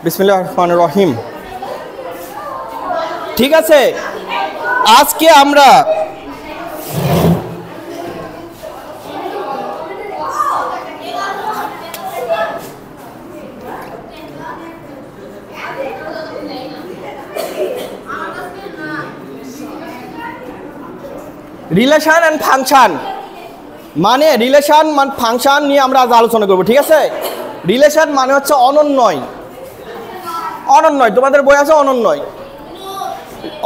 বিসমিল্লাহির রহমানির রহিম। ঠিক আছে, আজকে আমরা রিলেশন অ্যান্ড ফাংশন মানে রিলেশন মানে ফাংশন নিয়ে আমরা আজ আলোচনা করব। ঠিক আছে, রিলেশন মানে হচ্ছে অনন্যয়। অনন্যয় তোমাদের বই আছে অনন্যয়।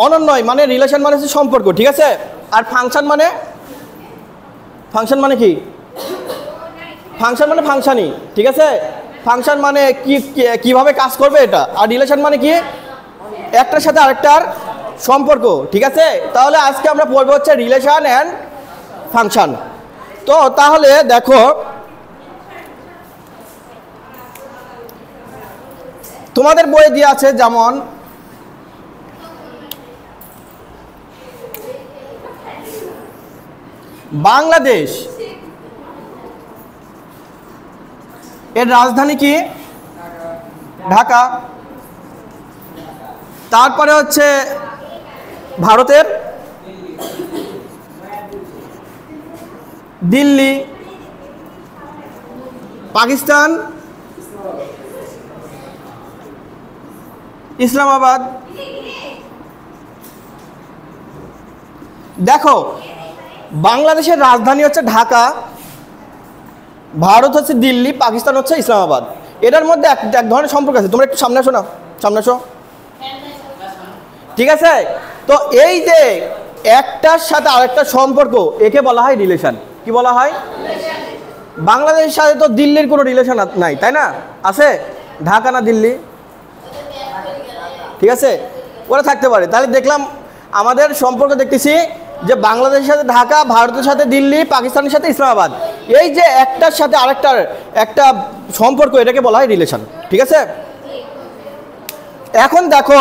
অনন্যয় মানে রিলেশন মানে হচ্ছে সম্পর্ক। ঠিক আছে, আর ফাংশন মানে কি? ফাংশন মানে ফাংশনই। ঠিক আছে, ফাংশন মানে কিভাবে কাজ করবে এটা। আর রিলেশন মানে কি? একটার সাথে আরেকটার সম্পর্ক। ঠিক আছে, তাহলে আজকে আমরা পড়বো হচ্ছে রিলেশন অ্যান্ড ফাংশন। তো তাহলে দেখো, তোমাদের বইয়ে দিয়ে আছে যেমন বাংলাদেশ এর রাজধানী কি? ঢাকা। তারপরে হচ্ছে ভারতের দিল্লি। পাকিস্তান ইসলামাবাদ। দেখো, বাংলাদেশের রাজধানী হচ্ছে ঢাকা, ভারত হচ্ছে দিল্লি, পাকিস্তান হচ্ছে ইসলামাবাদ। এটার মধ্যে এক ধরনের সম্পর্ক আছে। তোমরা একটু সামনে আসো না, সামনে আসো। ঠিক আছে, তো এই যে একটার সাথে আরেকটা সম্পর্ক, একে বলা হয় রিলেশন। কি বলা হয়? বাংলাদেশের সাথে তো দিল্লির কোনো রিলেশন নাই, তাই না? আছে? ঢাকা না দিল্লি? ঠিক আছে, ওরা থাকতে পারে। তাহলে দেখলাম আমাদের সম্পর্ক দেখতেছি যে বাংলাদেশের সাথে ঢাকা, ভারতের সাথে দিল্লি, পাকিস্তানের সাথে ইসলামাবাদ। এই যে একটার সাথে আরেকটার একটা সম্পর্ক, এটাকে বলা হয় রিলেশন। ঠিক আছে, এখন দেখো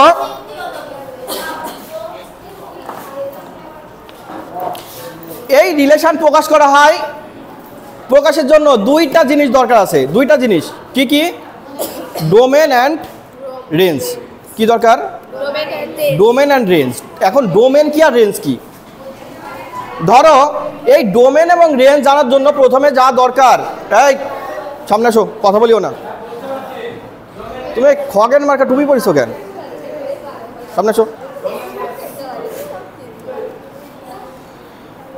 এই রিলেশন প্রকাশ করা হয়, প্রকাশের জন্য দুইটা জিনিস দরকার আছে। দুইটা জিনিস কি কি? Domain and range. কি দরকার? Domain and range. এখন ডোমেন কি আর রেঞ্জ কি? ধরো এই ডোমেন এবং রেঞ্জ জানার জন্য প্রথমে যা দরকার, এই সামনে আসো, কথা বলিও না। তুমি খগেন মার্কা টুপি পড়িছো কেন? সামনে আসো।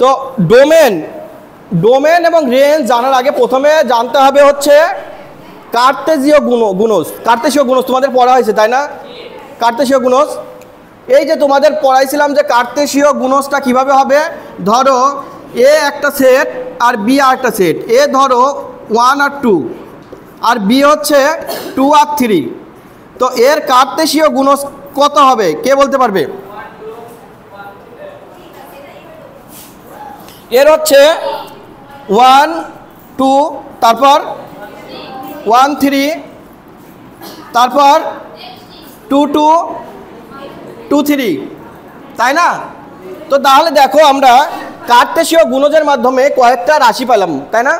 তো ডোমেন এবং রেঞ্জ জানার আগে প্রথমে জানতে হবে হচ্ছে কার্তেশীয় গুণজ। কার্তেশীয় গুণজ তোমাদের পড়া হয়েছে, তাই না? কার্তেশীয় গুণজ, এই যে তোমাদের পড়াইছিলাম যে কার্তেশীয় গুণজটা কিভাবে হবে। ধরো এ একটা সেট আর বি আর একটা সেট। এ ধরো 1 আর 2 আর বি হচ্ছে 2 আর 3। তো এর কার্তেশীয় গুণজ কত হবে কে বলতে পারবে? এর হচ্ছে 1 2, তারপর 1 3, তারপর 2 2 2 3, তাই না? তো তাহলে দেখো আমরা কার্তেশীয় গুণজের মাধ্যমে কয়েকটা রাশি পেলাম, তাই না?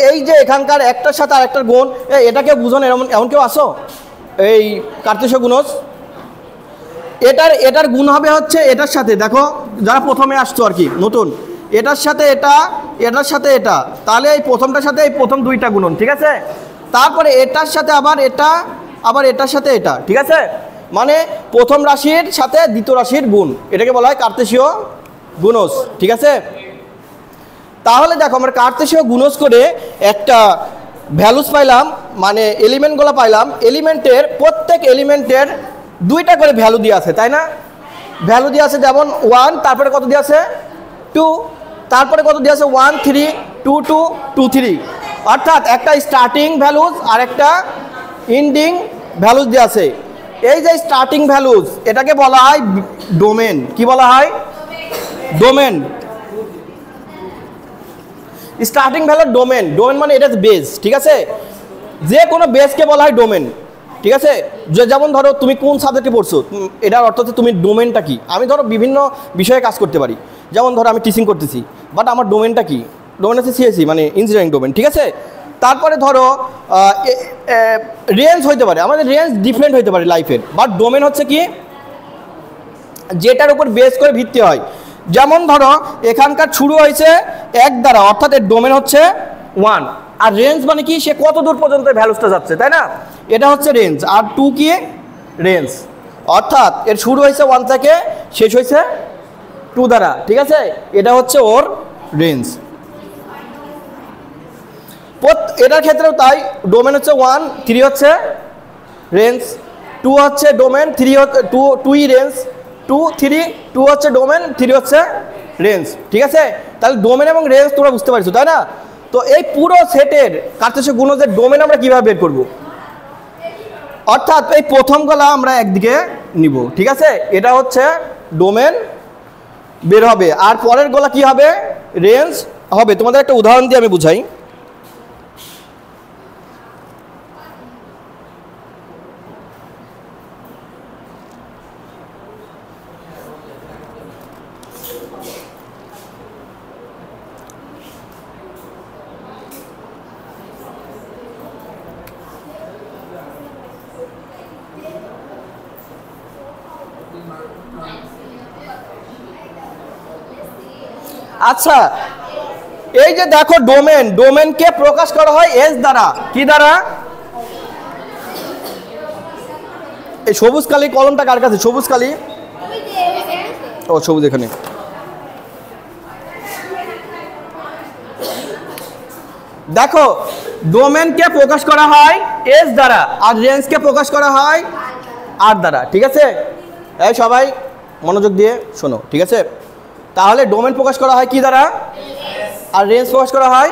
এই যে এখানকার একটার সাথে আরেকটার গুণ, এটাকে বুঝুন। এমন কেউ আসো এই কার্তেশীয় গুণজ? এটার গুণ হবে হচ্ছে এটার সাথে, দেখো যারা প্রথমে আসছো আর কি নতুন, এটার সাথে এটা, এটার সাথে এটা, তাহলে এই প্রথমটার সাথে এই প্রথম দুইটা গুণন। ঠিক আছে, তারপরে এটার সাথে আবার এটা, আবার এটার সাথে এটা। ঠিক আছে, মানে প্রথম রাশির সাথে দ্বিতীয় রাশির গুণ, এটাকে বলা হয় কার্তেশীয় গুণজ। ঠিক আছে, তাহলে দেখো আমরা কার্তেশীয় গুণজ করে একটা ভ্যালুস পাইলাম, মানে এলিমেন্টগুলো পাইলাম। এলিমেন্টের প্রত্যেক এলিমেন্টের দুইটা করে ভ্যালু দিয়ে আছে, তাই না? ভ্যালু দিয়ে আছে যেমন 1, তারপরে কত দিয়ে আছে 2, তারপরে কত দিয়ে আছে 1 3 2 2 2 3। অর্থাৎ একটা স্টার্টিং ভ্যালুজ আর একটা এন্ডিং ভ্যালুজ দিয়ে আছে। এই যে স্টার্টিং ভ্যালুজ, এটাকে বলা হয় ডোমেন। কি বলা হয়? Domain. Starting value domain. Domain মানে এটা বেস। ঠিক আছে, যে কোনো বেসকে বলা হয় ডোমেন। ঠিক আছে, যেমন ধরো তুমি কোন সাবজেক্টে পড়ছো, এটার অর্থ হচ্ছে তুমি ডোমেনটা কি। আমি ধরো বিভিন্ন বিষয়ে কাজ করতে পারি, যেমন ধরো আমি টিচিং করতেছি, বাট আমার ডোমেনটা কি? ডোমেন আছে সিএসসি, মানে ইঞ্জিনিয়ারিং ডোমেন। ঠিক আছে, তারপরে ধরো রেঞ্জ হইতে পারে, আমাদের রেঞ্জ ডিফারেন্ট হইতে পারে লাইফের, বাট ডোমেন হচ্ছে কি যেটার উপর বেস করে ভিত্তি হয়। যেমন ধরো এখানকার শুরু হয়েছে 1 দ্বারা, অর্থাৎ এর ডোমেন হচ্ছে 1, আর রেঞ্জ মানে কি সে কত দূর পর্যন্ত ভ্যালুসটা যাচ্ছে, তাই না? এটা হচ্ছে রেঞ্জ, আর 2 কি রেঞ্জ, অর্থাৎ এর শুরু হয়েছে 1 থেকে শেষ হয়েছে 2 দ্বারা, ঠিক আছে? এটা হচ্ছে ওর রেঞ্জ। এটার ক্ষেত্রেও তাই, ডোমেন হচ্ছে 1, 3 হচ্ছে রেঞ্জ, 2 হচ্ছে ডোমেন, 3 হচ্ছে 2ই রেঞ্জ, 2 3, 2 হচ্ছে ডোমেন, 3 হচ্ছে রেঞ্জ, ঠিক আছে? তাহলে ডোমেন এবং রেঞ্জ তোমরা বুঝতে পারছো, তাই না? তো এই পুরো সেটের কার্তেশীয় গুণজের ডোমেন আমরা কিভাবে বের করব? অর্থাৎ এই প্রথম গলা আমরা একদিকে নিব, ঠিক আছে? এটা হচ্ছে ডোমেন বের হবে, আর পরের গলা কি হবে? রেঞ্জ হবে। তোমাদের একটা উদাহরণ দিয়ে আমি বুঝাই। আচ্ছা, এই যে দেখো ডোমেন, ডোমেনকে প্রকাশ করা হয় এস দ্বারা, কি দ্বারা? এই সবুজ কালি কলমটা কার কাছে? সবুজ কালি, ও সবুজ এখানে। দেখো ডোমেনকে প্রকাশ করা হয় এস দ্বারা, আর রেঞ্জকে প্রকাশ করা হয় আর দ্বারা, ঠিক আছে? এই সবাই মনোযোগ দিয়ে শোনো, ঠিক আছে? তাহলে ডোমেন প্রকাশ করা হয় কি দ্বারা, আর রেঞ্জ প্রকাশ করা হয়।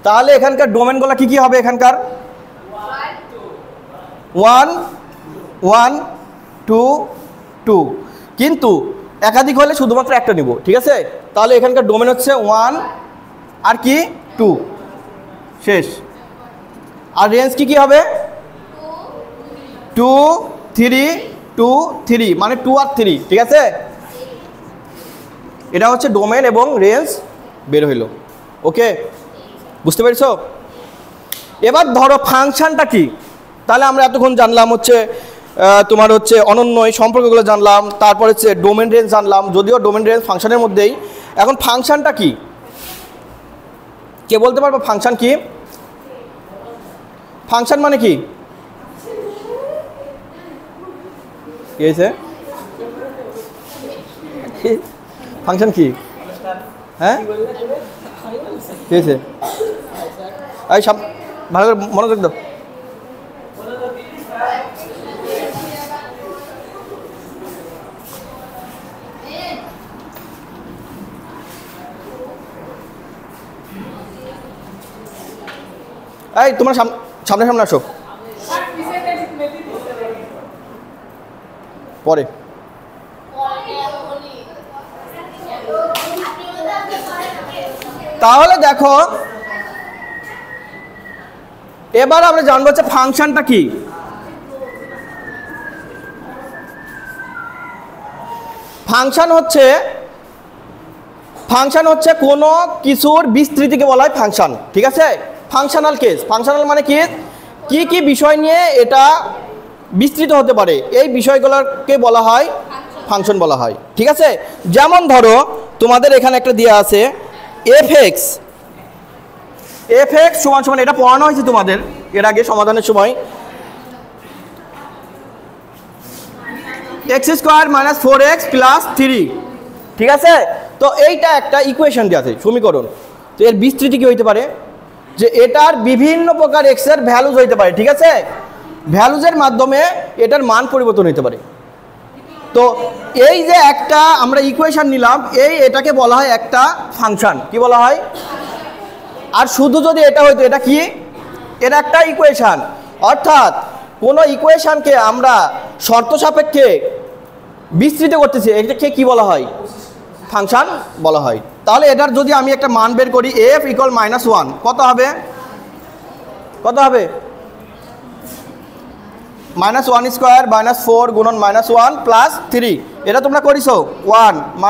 তাহলে এখানকার ডোমেনগুলো কি কি হবে? এখানকার 1 1 2 2, কিন্তু একাধিক হলে শুধুমাত্র একটা নিব, ঠিক আছে? তাহলে এখানকার ডোমেন হচ্ছে 1 আর কি 2, শেষ। আর রেঞ্জ কি কি হবে? 2 3 2 3, মানে 2 আর 3, ঠিক আছে? এটা হচ্ছে ডোমেন এবং রেঞ্জ বের হইল। ওকে, বুঝতে পেরেছো? এবার ধরো ফাংশনটা কি? তাহলে আমরা এতক্ষণ জানলাম হচ্ছে তোমার হচ্ছে অনন্য এই সম্পর্কগুলো জানলাম, তারপর হচ্ছে ডোমেন রেঞ্জ জানলাম, যদিও ডোমেন রেঞ্জ ফাংশনের মধ্যেই। এখন ফাংশনটা কি কে বলতে পারবো? ফাংশন কি? ফাংশন মানে কি? কি হয়েছে? ফাংশন কি? হ্যাঁ, কি হয়েছে? এই সব ভালো করে মনোযোগ দাও। এই তোমার সামনে সামনে আসো, পরে। তাহলে দেখো এবার আমরা জানবো হচ্ছে ফাংশনটা কি। ফাংশন হচ্ছে কোনো কিছুর বিস্তৃতিকে বলা হয় ফাংশন, ঠিক আছে? ফাংশনাল কেস, ফাংশনাল মানে কি কি বিষয় নিয়ে এটা বিস্তৃত হতে পারে, এই বিষয়গুলোকে বলা হয় ফাংশন বলা হয়, ঠিক আছে? যেমন ধরো তোমাদের এখানে একটা দেওয়া আছে এফ এক্স সমান সমান, এটা পড়ানো হয়েছে তোমাদের এর আগে সমাধানের সময়, x² - 4x + 3, ঠিক আছে? তো এইটা একটা ইকুয়েশন দেওয়া আছে, সমীকরণ। তো এর বিস্তৃতি কি হইতে পারে? যে এটার বিভিন্ন প্রকার x এর ভ্যালুজ হইতে পারে, ঠিক আছে? ভ্যালুজের মাধ্যমে এটার মান পরিবর্তন হতে পারে। তো এই যে একটা আমরা ইকুয়েশন নিলাম, এটাকে বলা হয় একটা ফাংশন। কি বলা হয়? আর শুধু যদি এটা হইতো, এটা কি? এটা একটা ইকুয়েশন। অর্থাৎ কোনো ইকুয়েশনকে আমরা শর্ত সাপেক্ষে বিস্তৃত করতেছি, এটাকে কি বলা হয়? ফাংশন বলা হয়। তাহলে এটার যদি আমি একটা মান বের করি f = -1, কত হবে? কত হবে? -1² - 4 গুণন -1 + 3, এটা তোমরা করিছো 1 -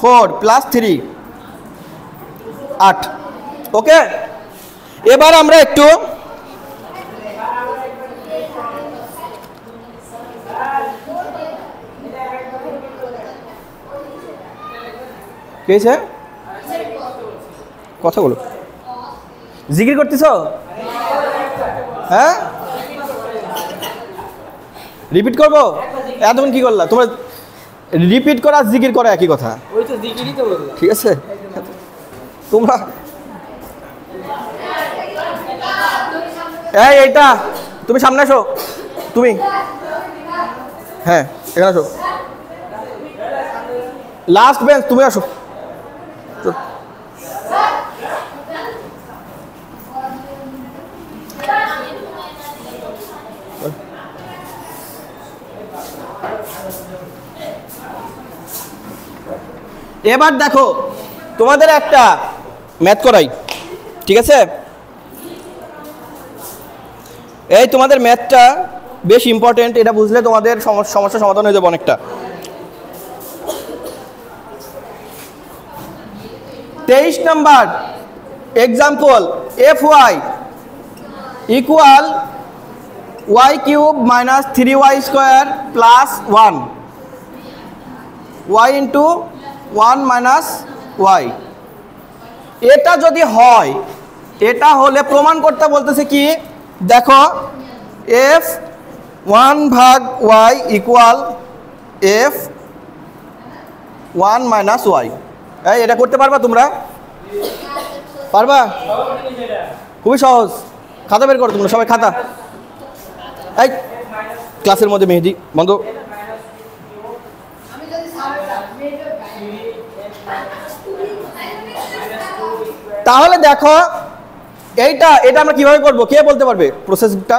4 + 3 8, ওকে? এবার আমরা একটু কে হয়েছে কথা বলো জিকির করতেছ হ্যাঁ রিপিট করবো এতক্ষণ কি করলা তোমরা রিপিট করা জিকির করা একই কথা ওই তো জিকিরই তো বললাম ঠিক আছে তোমরা এইটা তুমি সামনে আসো তুমি হ্যাঁ এখানে আসো লাস্ট বেঞ্চ তুমি আসো এবার দেখো তোমাদের একটা ম্যাথ করাই ঠিক আছে এই তোমাদের ম্যাথটা বেশ ইম্পর্টেন্ট এটা বুঝলে তোমাদের সমস্যা সমাধান হয়ে যাবে অনেকটা 23 number example fy equal y cube minus 3y square plus 1 y into 1 minus y এটা যদি হয় এটা হলে প্রমাণ করতে বলতেছে কি দেখো f 1 ভাগ y equal f 1 minus y এই এটা করতে পারবা তোমরা পারবা খুবই সহজ খাতা বের করো তোমরা সবাই খাতা এই ক্লাসের মধ্যে মেহেদি বন্ধ তাহলে দেখো এটা আমরা কিভাবে করব কে বলতে পারবে প্রসেসটা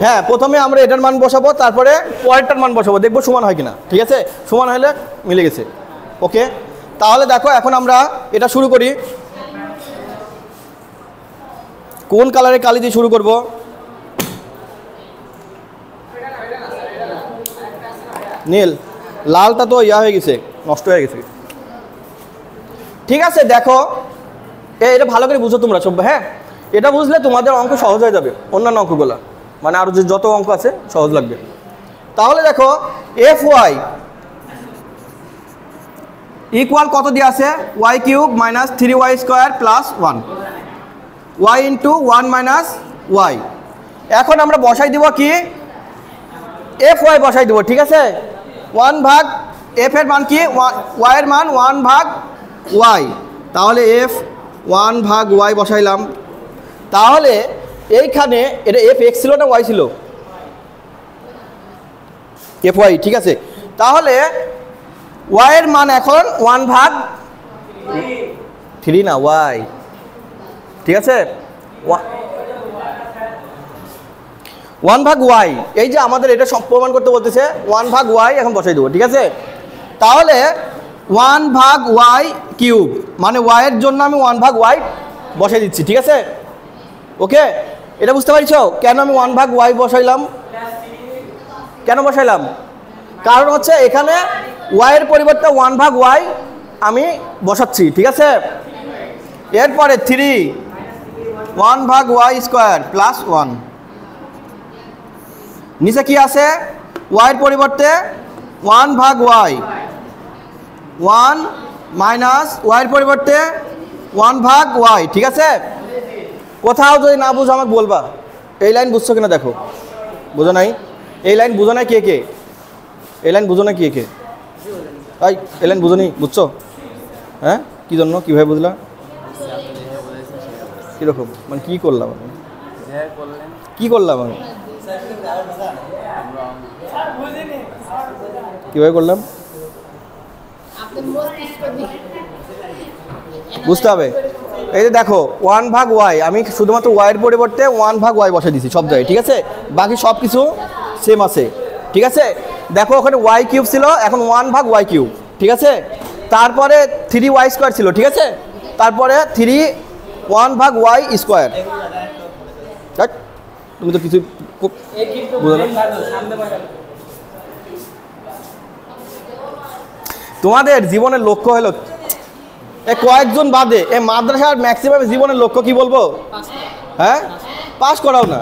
হ্যাঁ প্রথমে আমরা এটার মান বসাবো তারপরে পরেরটার মান বসাবো দেখবো সমান হয় কিনা ঠিক আছে সমান হলে মিলে গেছে ওকে তাহলে দেখো এখন আমরা এটা শুরু করি কোন কালারের কালি দিয়ে শুরু করব নীল লালটা তো ইয়া হয়ে গেছে নষ্ট হয়ে গেছে ঠিক আছে দেখো এটা ভালো করে বুঝো তোমরা সব হ্যাঁ এটা বুঝলে তোমাদের অঙ্ক সহজ হয়ে যাবে অন্যান্য অঙ্কগুলো মানে আরও যে যত অঙ্ক আছে সহজ লাগবে তাহলে দেখো fy ইকুয়াল কত দিয়ে আছে y cube minus 3y square plus 1 y into 1 minus y এখন আমরা বসাই দিব কি fy বসাই দেবো ঠিক আছে 1 ভাগ f এর মান কি y এর মান 1 ভাগ y তাহলে f 1 ভাগ y বসাইলাম তাহলে এইখানে এটা fx ছিল না y ছিল fy ঠিক আছে তাহলে y এর মান এখন 1 ভাগ 3 না y ঠিক আছে 1 ভাগ y এই যে আমাদের এটা সব প্রমাণ করতে বলতেছে 1 ভাগ y এখন বসাই দেবো ঠিক আছে তাহলে 1 ভাগ y কিউব মানে y এর জন্য আমি 1 ভাগ y বসাই দিচ্ছি ঠিক আছে ওকে এটা বুঝতে পারছো কেন আমি 1 ভাগ y বসাইলাম কেন বসাইলাম কারণ হচ্ছে এখানে y এর পরিবর্তে 1 ভাগ y আমি বসাচ্ছি ঠিক আছে এরপরে 3 1 ভাগ y স্কোয়ার প্লাস 1 নিচে কি আছে y এর পরিবর্তে 1 ভাগ y 1 মাইনাস y এর পরিবর্তে 1 ভাগ y ঠিক আছে কোথাও যদি না বুঝো আমাকে বলবা এই লাইন বুঝছো কিনা দেখো বুঝো নাই এই লাইন বুঝো না কে কে এই লাইন বুঝো না কে কে এই লাইন বুঝো নি বুঝছো হ্যাঁ কি জন্য কীভাবে বুঝলা কীরকম মানে কী করলাম আমি কী করলাম আমি কীভাবে করলাম বুঝতে হবে এই যে দেখো 1 ভাগ y আমি শুধুমাত্র y এর পরিবর্তে 1 ভাগ y বসে দিয়েছি সব জায়গায় ঠিক আছে বাকি সব কিছু সেম আছে ঠিক আছে দেখো ওখানে y কিউব ছিল এখন 1 ভাগ y কিউব ঠিক আছে তারপরে 3y স্কোয়ার ছিল ঠিক আছে তারপরে 1 ভাগ y স্কোয়ার তুমি তো কিছু বুঝো না তোমাদের জীবনের লক্ষ্য হলো কয়েকজন বাদে এই মাদ্রাসার ম্যাক্সিমাম জীবনের লক্ষ্য কি বলবো? হ্যাঁ, পাস করাও না,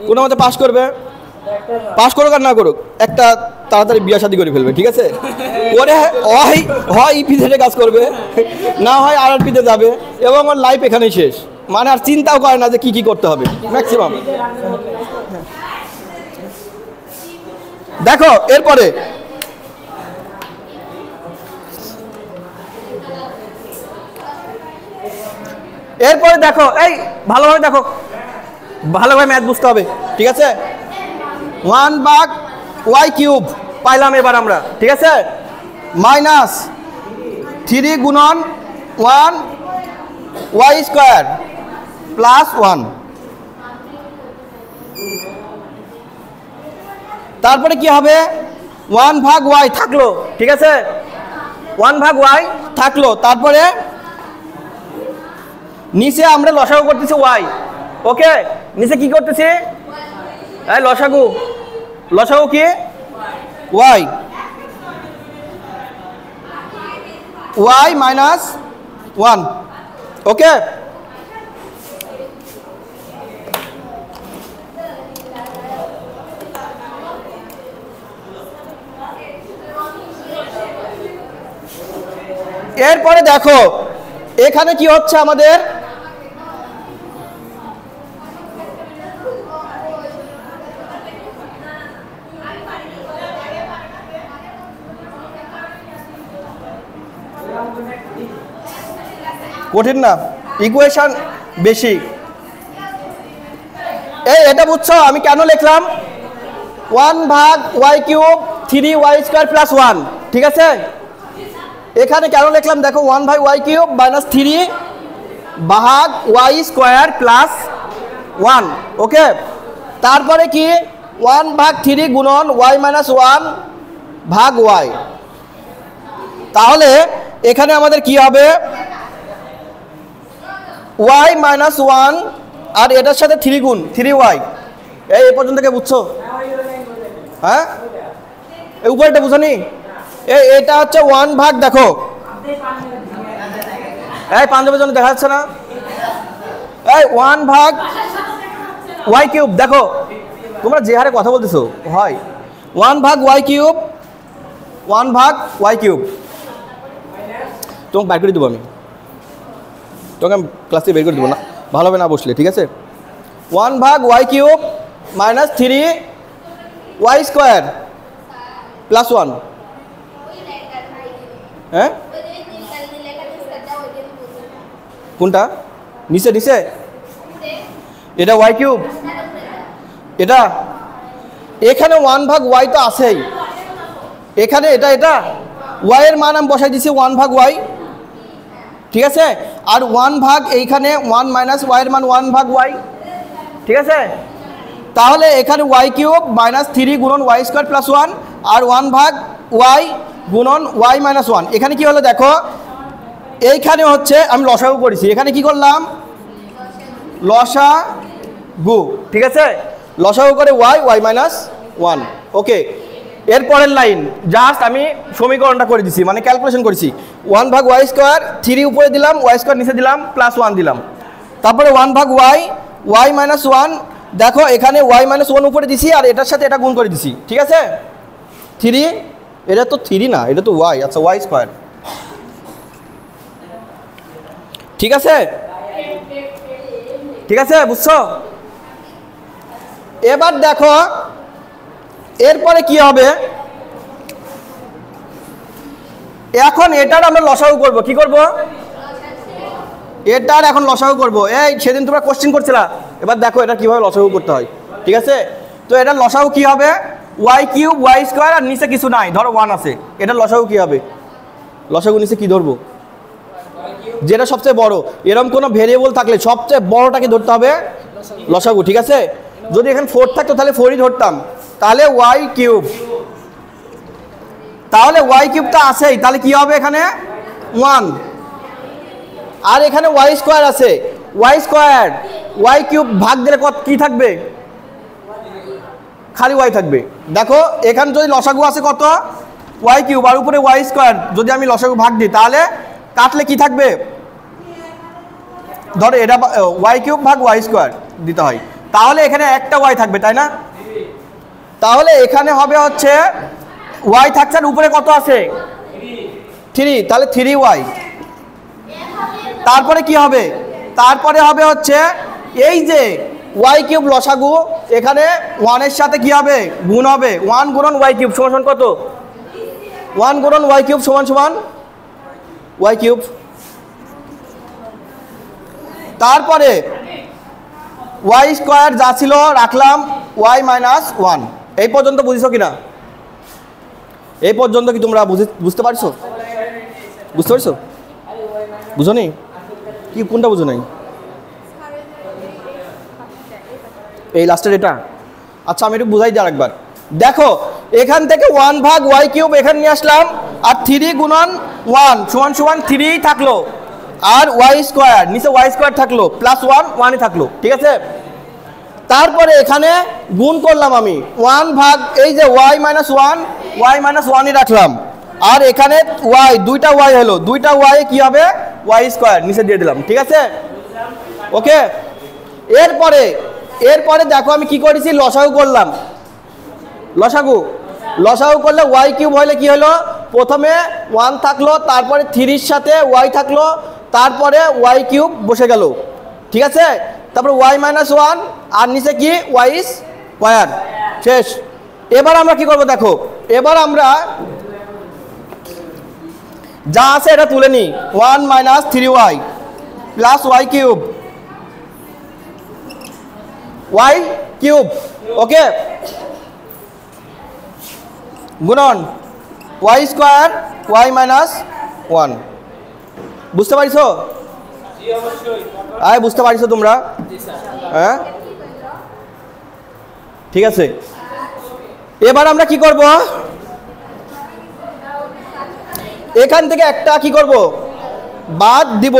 কোনো মতে পাস করবে, পাস করুক আর না করুক, একটা তাড়াতাড়ি বিয়ে শাদী করে ফেলবে, ঠিক আছে? ওরে হয় ইপিজেডে কাজ করবে, না হয় আরআরপিতে যাবে, এবং ওর লাইফ এখানেই শেষ, মানে আর চিন্তাও করে না যে কি কি করতে হবে ম্যাক্সিমাম। দেখো এরপরে দেখো, এই ভালোভাবে দেখো, ভালোভাবে ম্যাথ বুঝতে হবে, ঠিক আছে? 1/y³ পাইলাম এবার আমরা, ঠিক আছে? -3 গুণন 1y² +1, তারপরে কি হবে? 1/y থাকলো, ঠিক আছে? 1/y থাকলো, তারপরে নিচে আমরা লসাগু করতেছি y, ওকে? নিচে কি করতেছি? এই লসাগু কি y, y-1, ওকে? এরপরে দেখো এখানে কি হচ্ছে আমাদের, কঠিন না, ইকুয়েশন বেশি। এটা বুঝছো আমি কেন লিখলাম? 1/y³ 3y² +1, ঠিক আছে? এখানে কেন লিখলাম দেখো, 1/y³ -3/y² +1, ওকে? তারপরে কি 1/3 গুণন y-1/y, তাহলে এখানে আমাদের কি হবে? y-1 আর এটার সাথে 3 গুণ 3y। এই পর্যন্ত কে বুঝছো? হ্যাঁ, এই উপরটা বুঝনি? এটা হচ্ছে 1 দেখো, এই পাঞ্জাবের জন্য দেখা যাচ্ছে না? এই 1/y³ দেখো, তোমরা যে হারে কথা বলতেছো হয় 1/y³, 1/y³, তোমাকে বের করে দেবো আমি, তোকে আমি ক্লাস থেকে বের করে দেবো না, ভালো হবে না বসলে, ঠিক আছে? 1/y³ -3y² +1, হ্যাঁ কোনটা? নিচে এটা y³, এটা এখানে 1/y তো আছেই, এখানে এটা y এর মান আমি বসাই দিছি 1/y, ঠিক আছে? আর 1 এইখানে 1 - y এর মান 1/y, ঠিক আছে? তাহলে এখানে y³ -3 গুণন y² +1 আর 1/y গুণন y-1, এখানে কি হলো দেখো, এইখানে হচ্ছে আমি লসাগু করেছি, এখানে কি করলাম? লসাগু, ঠিক আছে? লসাগু করে y-1, ওকে? এরপরের লাইন জাস্ট আমি সমীকরণটা করে দিছি, মানে ক্যালকুলেশন করেছি। 1/y², 3 উপরে দিলাম, y² নিচে দিলাম, +1 দিলাম, তারপরে 1/y, y-1, দেখো এখানে y-1 উপরে দিছি আর এটার সাথে এটা গুণ করে দিছি, ঠিক আছে? 3, এটা তো 3 না, এটা তো y, আচ্ছা y², ঠিক আছে? ঠিক আছে, বুঝছো? এবার দেখো এরপরে কি হবে, এখন এটার আমরা লসাগু করব, কি করব? এটার এখন লসাগু করব। এই সেদিন তোমরা কোশ্চেন করছিলা, এবার দেখো এটা কিভাবে লসাগু করতে হয়, ঠিক আছে? তো এটার লসাগু কি হবে? y³ y² আর নিচে কিছু নাই, ধরো 1 আছে, এটার লসাগু কি হবে? লসাগু নিচে কি ধরবো? যেটা সবচেয়ে বড়, এরকম কোনো ভেরিয়েবল থাকলে সবচেয়ে বড়টাকে ধরতে হবে লসাগু, ঠিক আছে? যদি এখানে 4 থাকতো তাহলে 4ই ধরতাম, তাহলে y³, তাহলে y³ তো আছেই, তাহলে কি হবে এখানে? 1, আর এখানে y² আছে, y² ভাগ দিলে কত কি থাকবে? খালি y থাকবে। দেখো এখানে যদি লসাগু আছে কত? y³ আর উপরে y², যদি আমি লসাগু ভাগ দিই তাহলে কাটলে কি থাকবে, ধরো এটা ওয়াই কিউব ভাগ ওয়াই স্কোয়ার দিতে হয়, তাহলে এখানে একটা ওয়াই থাকবে তাই না, তাহলে এখানে হবে হচ্ছে ওয়াই থাকছে আর উপরে কত আছে 3, তাহলে 3y। তারপরে কি হবে, তারপরে হবে হচ্ছে এই যে ওয়াই কিউব লসাগু, এখানে 1 এর সাথে কি হবে গুণ হবে, 1 গুণন ওয়াই কিউব সমান কত, 1 গুণন ওয়াই কিউব সমান ওয়াই কিউব। তারপরে ওয়াই স্কোয়ার যা ছিল রাখলাম ওয়াই মাইনাস 1। এই পর্যন্ত বুঝছো কিনা, এই পর্যন্ত কি তোমরা বুঝতে পারছো, বুঝতে পারছো, বুঝো নি কি, কোনটা বুঝো নাই, এই লাস্টের এটা। আচ্ছা আমি একটু বুঝাই দিই আরেকবার। দেখো এখান থেকে 1 ভাগ ওয়াই কিউব এখানে নিয়ে আসলাম, আর 3 গুণন 1 সমান 3 থাকলো, আর ওয়াই স্কোয়ার নিচে ওয়াই স্কোয়ার থাকলো, প্লাস 1 থাকলো, ঠিক আছে। তারপরে এখানে গুণ করলাম আমি 1 ভাগ এই যে ওয়াই মাইনাস 1ই রাখলাম, আর এখানে ওয়াই দুইটা ওয়াই হলো, দুইটা ওয়াই কি হবে ওয়াই স্কোয়ার নিচে দিয়ে দিলাম, ঠিক আছে ওকে। এরপরে দেখো আমি কি করেছি, লসাগু করলাম, লসাগু করলে ওয়াই কিউব হলে কি হলো, প্রথমে 1 থাকলো, তারপরে 3 সাথে ওয়াই থাকলো, তারপরে ওয়াই কিউব বসে গেল, ঠিক আছে। তারপরে ওয়াই মাইনাস 1 আর নিচে কি ওয়াই স্কোয়ার, শেষ। এবার আমরা কি করব দেখো, এবার আমরা যা আছে এটা তুলে নিই, 1 minus 3y plus y cube okay, গুণন ওয়াই স্কোয়ার ওয়াই মাইনাস 1। বুঝতে পারছো, বুঝতে পারছো তোমরা, হ্যাঁ ঠিক আছে। এবার আমরা কি করব, এখান থেকে একটা কি করব বাদ দিব,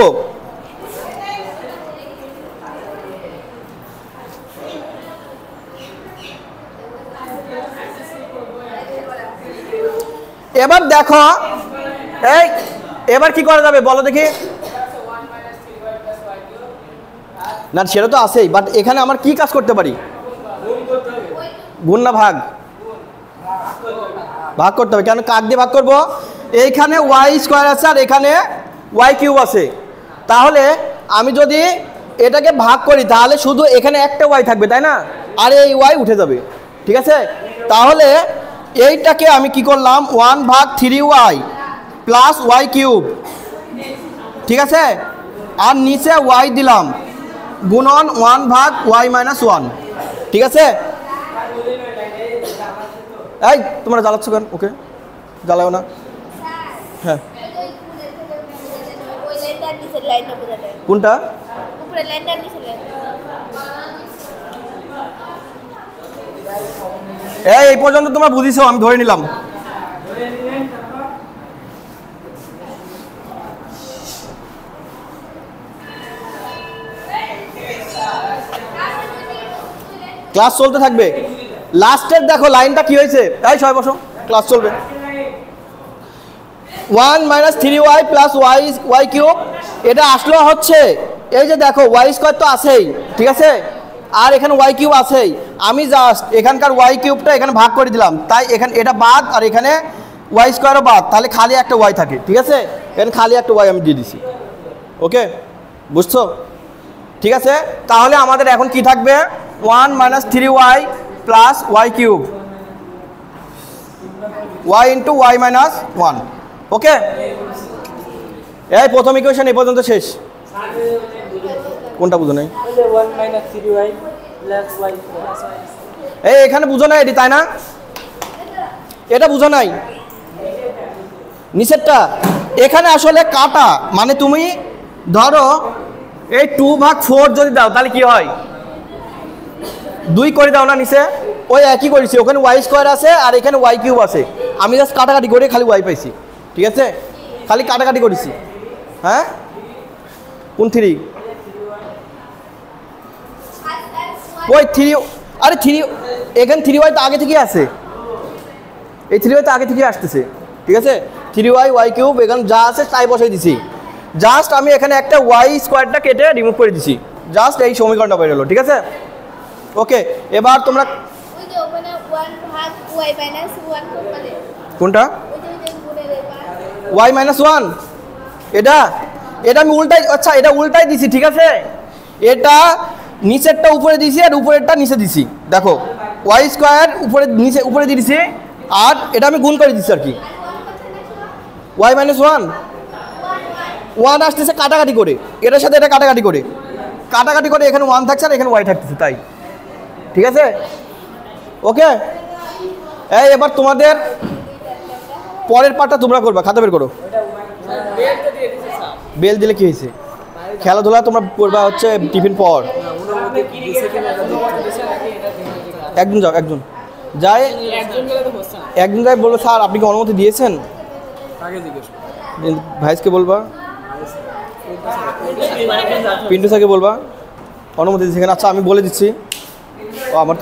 এবার দেখো এই এবার কি করা যাবে বলো দেখি, না সেটা তো আছেই, বাট এখানে আমার কি কাজ করতে পারি, গুণ না ভাগ করতে হবে, কেন কাক দিয়ে ভাগ করব, এইখানে ওয়াই স্কোয়ার আছে আর এখানে ওয়াই কিউব আছে, তাহলে আমি যদি এটাকে ভাগ করি তাহলে শুধু এখানে একটা ওয়াই থাকবে তাই না, আর এই ওয়াই উঠে যাবে, ঠিক আছে। তাহলে এইটাকে আমি কি করলাম 1 ভাগ 3y প্লাস ওয়াই কিউব, ঠিক আছে, আর নিচে ওয়াই দিলাম গুণন 1 ভাগ ওয়াই মাইনাস 1, ঠিক আছে। এই তোমরা জ্বালাচ্ছ কেন, ওকে জ্বালাও না, হ্যাঁ কোনটা, এই পর্যন্ত তোমরা বুঝিছো, আমি ধরে নিলাম। ক্লাস চলতে থাকবে, লাস্টের দেখো লাইনটা কি হয়েছে, এই সবাই বসো, ক্লাস চলবে। 1 minus 3y plus y cube, এটা আসলো হচ্ছে এই যে দেখো ওয়াই স্কোয়ার তো আছেই, ঠিক আছে, আর এখানে ওয়াই কিউব আছেই, আমি জাস্ট এখানকার ওয়াই কিউবটা এখানে ভাগ করে দিলাম, তাই এখানে এটা বাদ আর এখানে ওয়াই স্কোয়ারও বাদ, তাহলে খালি একটা ওয়াই থাকে, ঠিক আছে, এখানে খালি একটা ওয়াই আমি দিয়ে দিছি, ওকে বুঝছো, ঠিক আছে। তাহলে আমাদের এখন কি থাকবে 1 minus 3y plus y cube y into y minus 1, okay. এই প্রথম ইকুয়েশন এই পর্যন্ত শেষ, কোনটা বুঝো নাই, এই এখানে বুঝো নাই এটি তাই না, এটা বুঝো নাই নিচেরটা, এখানে আসলে কাটা মানে তুমি ধরো এই 2 ভাগ 4 যদি দাও তাহলে কি হয়, 2 করে দাও না নিচে, ওই একই করেছি, ওখানে ওয়াই স্কোয়ার আছে আর এখানে ওয়াই কিউব আছে, আমি জাস্ট কাটাকাটি করে খালি ওয়াই পাইছি, ঠিক আছে, খালি কাটাকাটি করেছি, হ্যাঁ কোন 3, ওই 3, আরে 3 এখানে 3y তো আগে থেকেই আছে, এই 3y তো আগে থেকেই আসতেছে, ঠিক আছে, 3y ওয়াই কিউব এখানে যা আছে তাই বসাই দিছি, জাস্ট আমি এখানে একটা ওয়াই স্কোয়ারটা কেটে রিমুভ করে দিছি, জাস্ট এই সমীকরণটা বের হলো। ঠিক আছে, ওকে। এবার তোমরা ওই যে ওখানে 1 ভাগ y মাইনাস 1 করলে কোনটা ওই যে গুণের এবার ওয়াই মাইনাস ওয়ান, এটা এটা আমি উল্টাই, আচ্ছা এটা উল্টাই দিছি। ঠিক আছে, এটা নিচেরটা উপরে দিছি আর উপরেরটা নিচে দিছি। দেখো ওয়াই স্কোয়ার উপরে নিচে উপরে দিয়ে দিছি, আর এটা আমি গুণ করে দিচ্ছি আর কি। ওয়াই মাইনাস ওয়ান, ওয়ান আসতেছে কাটাকাটি করে, এটার সাথে এটা কাটাকাটি করে, কাটাকাটি করে এখানে ওয়ান থাকছে আর এখানে ওয়াই থাকতেছে, তাই। ঠিক আছে, ওকে। এই এবার তোমাদের পরের পার্টটা তোমরা করবা, খাতা বের করো। বেল দিলে কি হয়েছে? খেলাধুলা তোমরা করবা হচ্ছে টিফিন পর। একজন যাও, একজন যায়, একজন যায় বলবো স্যার আপনি কি অনুমতি দিয়েছেন? ভাইসকে বলবা, পিন্টু স্যারকে বলবা অনুমতি দিয়েছে। আচ্ছা আমি বলে দিচ্ছি। ও আমার তো